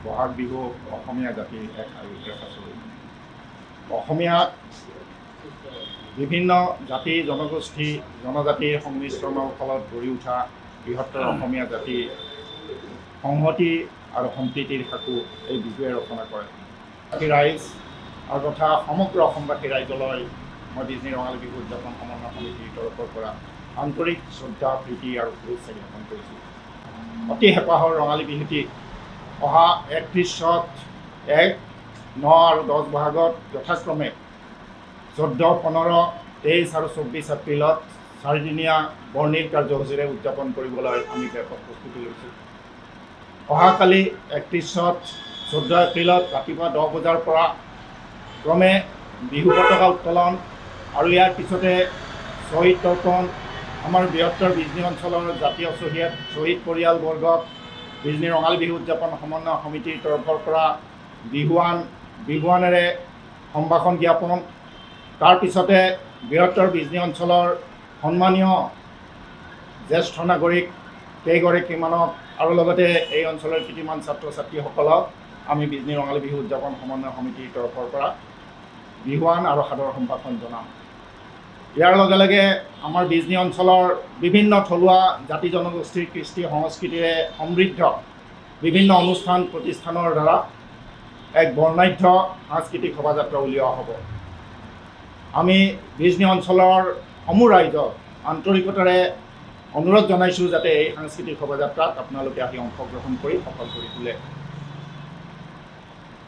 বহাগ বিহু অসমীয়া জাতিৰ এক আয়ুসৰেখা পাচলি। অসমীয়াত বিভিন্ন জাতি জনগোষ্ঠী জনজাতিৰ সংমিশ্ৰণৰ ফলত গঢ়ি উঠা বৃহত্তৰ অসমীয়া জাতিৰ সংহতি আৰু সম্প্ৰীতিৰ সাঁকো এই বিহুৱে ৰচনা কৰে। ৰাইজ আৰু তথা সমগ্ৰ অসমবাসী ৰাইজলৈ মই বিজনী ৰঙালী বিহু উদযাপন সমন্বয় সমিতিৰ তৰফৰ পৰা আন্তৰিক শ্ৰদ্ধা প্ৰীতি আৰু শুভেচ্ছা জ্ঞাপন কৰিছোঁ। অতি হেঁপাহৰ ৰঙালী বিহুটি অহা 31, 1, 9 আৰু 10 বহাগত যথাক্ৰমে 14, 15, 23 আৰু 24 এপ্ৰিলত 4দিনীয়া বৰ্ণিল কাৰ্যসূচীৰে উদযাপন কৰিবলৈ আমি ব্যাপক প্ৰস্তুতি লৈছোঁ। অহাকালি 31, 14 এপ্ৰিলত ৰাতিপুৱা 10 বজাৰ পৰা ক্ৰমে বিহু পতাকা উত্তোলন আৰু ইয়াৰ পিছতে শ্বহীদ তৰ্পণ আমাৰ বৃহত্তৰ বিজনী অঞ্চলৰ জাতীয় শ্বহীদ পৰিয়ালবৰ্গক বিজনী ৰঙালী বিহু উদযাপন সমন্বয় সমিতিৰ তৰফৰ পৰা বিহুৱানেৰে সম্ভাষণ জ্ঞাপন, তাৰ পিছতে বৃহত্তৰ বিজনী অঞ্চলৰ সন্মানীয় জ্যেষ্ঠ নাগৰিক কেইগৰাকীমানক আৰু লগতে এই অঞ্চলৰ কৃতিমান ছাত্ৰ ছাত্ৰীসকলক আমি বিজনী ৰঙালী বিহু উদযাপন সমন্বয় সমিতিৰ তৰফৰ পৰা বিহুৱান আৰু সাদৰ সম্ভাষণ জনাম। ইয়াৰ লগে লগে আমাৰ বিজনী অঞ্চলৰ বিভিন্ন থলুৱা জাতি জনগোষ্ঠীৰ কৃষ্টি সংস্কৃতিৰে সমৃদ্ধ বিভিন্ন অনুষ্ঠান প্ৰতিষ্ঠানৰ দ্বাৰা এক বৰ্ণাঢ্য সাংস্কৃতিক শোভাযাত্ৰা উলিওৱা হ'ব। আমি বিজনী অঞ্চলৰ সমূহ ৰাইজক আন্তৰিকতাৰে অনুৰোধ জনাইছোঁ যাতে এই সাংস্কৃতিক শোভাযাত্ৰাত আপোনালোকে আহি অংশগ্ৰহণ কৰি সফল কৰি তোলে।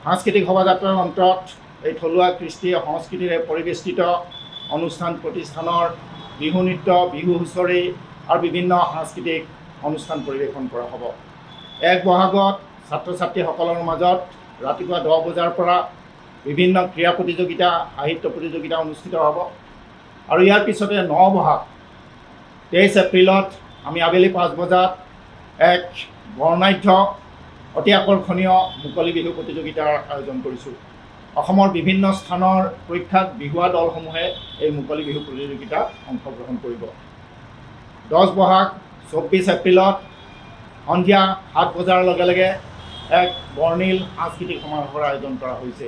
সাংস্কৃতিক শোভাযাত্ৰাৰ অন্তত এই থলুৱা কৃষ্টি সংস্কৃতিৰে পৰিবেষ্টিত অনুষ্ঠান প্ৰতিষ্ঠানৰ বিহু নৃত্য, বিহু হুঁচৰি আৰু বিভিন্ন সাংস্কৃতিক অনুষ্ঠান পৰিৱেশন কৰা হ'ব। 1 বহাগত ছাত্ৰ ছাত্ৰীসকলৰ মাজত ৰাতিপুৱা 10 বজাৰ পৰা বিভিন্ন ক্ৰীড়া প্ৰতিযোগিতা, সাহিত্য প্ৰতিযোগিতা অনুষ্ঠিত হ'ব আৰু ইয়াৰ পিছতে 9 বহাগ 23 এপ্ৰিলত আমি আবেলি 5 বজাত এক বৰ্ণাঢ্য অতি আকৰ্ষণীয় মুকলি বিহু প্ৰতিযোগিতাৰ আয়োজন কৰিছোঁ। অসমৰ বিভিন্ন স্থানৰ প্ৰখ্যাত বিহুৱা দলসমূহে এই মুকলি বিহু প্ৰতিযোগিতাত অংশগ্ৰহণ কৰিব। 10 বহাগ 24 এপ্ৰিলত সন্ধিয়া 7 বজাৰ লগে লগে এক বৰ্ণিল সাংস্কৃতিক সমাৰোহৰ আয়োজন কৰা হৈছে।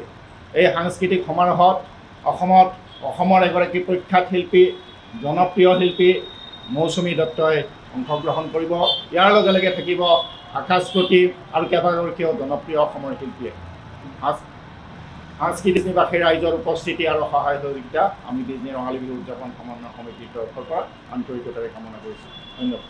এই সাংস্কৃতিক সমাৰোহত অসমৰ এগৰাকী প্ৰখ্যাত শিল্পী, জনপ্ৰিয় শিল্পী মৌচুমী দত্তই অংশগ্ৰহণ কৰিব। ইয়াৰ লগে লগে থাকিব আকাশ প্ৰতীপ আৰু কেইবাগৰাকীও জনপ্ৰিয় অসমৰ শিল্পীয়ে। সাংস্কৃতিক নিবাসী ৰাইজৰ উপস্থিতি আৰু সহায় সহযোগিতা আমি বিজনী ৰঙালী বিহু উদযাপন সমন্বয় সমিতিৰ তৰফৰ পৰা আন্তৰিকতাৰে কামনা কৰিছোঁ। ধন্যবাদ।